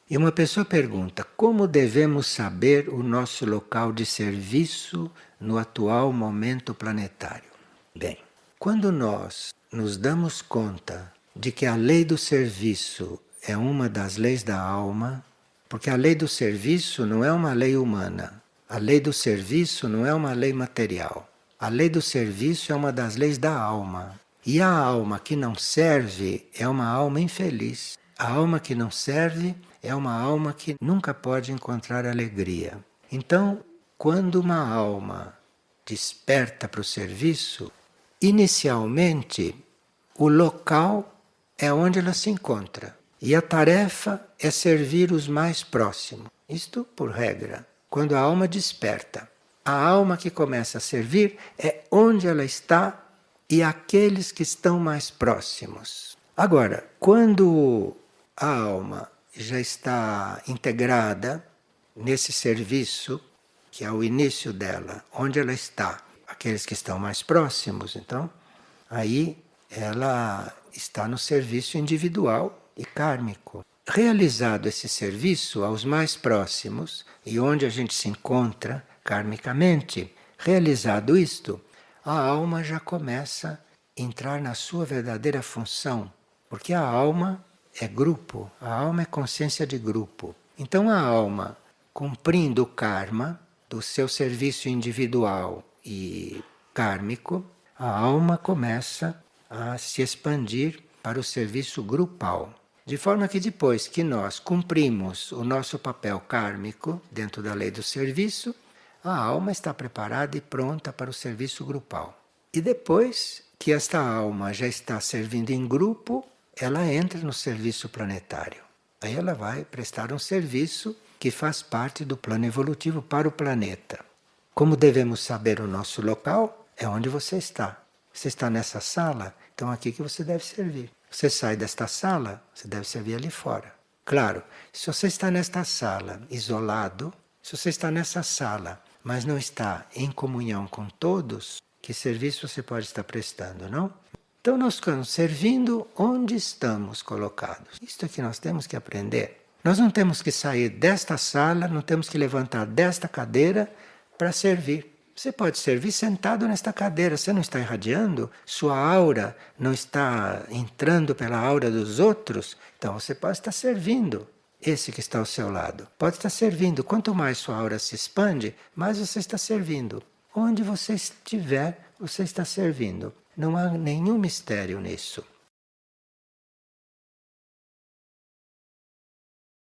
E uma pessoa pergunta: como devemos saber o nosso local de serviço no atual momento planetário? Bem, quando nós nos damos conta de que a lei do serviço é uma das leis da alma, porque a lei do serviço não é uma lei humana, a lei do serviço não é uma lei material. A lei do serviço é uma das leis da alma. E a alma que não serve é uma alma infeliz. A alma que não serve é uma alma que nunca pode encontrar alegria. Então, quando uma alma desperta para o serviço, inicialmente o local é onde ela se encontra. E a tarefa é servir os mais próximos. Isto por regra. Quando a alma desperta, a alma que começa a servir é onde ela está e aqueles que estão mais próximos. Agora, quando a alma já está integrada nesse serviço, que é o início dela, onde ela está, aqueles que estão mais próximos, então, aí ela está no serviço individual e kármico. Realizado esse serviço aos mais próximos e onde a gente se encontra karmicamente, realizado isto, a alma já começa a entrar na sua verdadeira função, porque a alma é grupo, a alma é consciência de grupo. Então a alma, cumprindo o karma do seu serviço individual e kármico, a alma começa a se expandir para o serviço grupal. De forma que depois que nós cumprimos o nosso papel kármico dentro da lei do serviço, a alma está preparada e pronta para o serviço grupal. E depois que esta alma já está servindo em grupo, ela entra no serviço planetário. Aí ela vai prestar um serviço que faz parte do plano evolutivo para o planeta. Como devemos saber o nosso local? É onde você está. Você está nessa sala? Então é aqui que você deve servir. Você sai desta sala, você deve servir ali fora. Claro, se você está nesta sala isolado, se você está nessa sala, mas não está em comunhão com todos, que serviço você pode estar prestando, não? Então nós ficamos servindo onde estamos colocados. Isto é que nós temos que aprender. Nós não temos que sair desta sala, não temos que levantar desta cadeira para servir. Você pode servir sentado nesta cadeira, você não está irradiando, sua aura não está entrando pela aura dos outros, então você pode estar servindo. Esse que está ao seu lado pode estar servindo. Quanto mais sua aura se expande, mais você está servindo. Onde você estiver, você está servindo. Não há nenhum mistério nisso.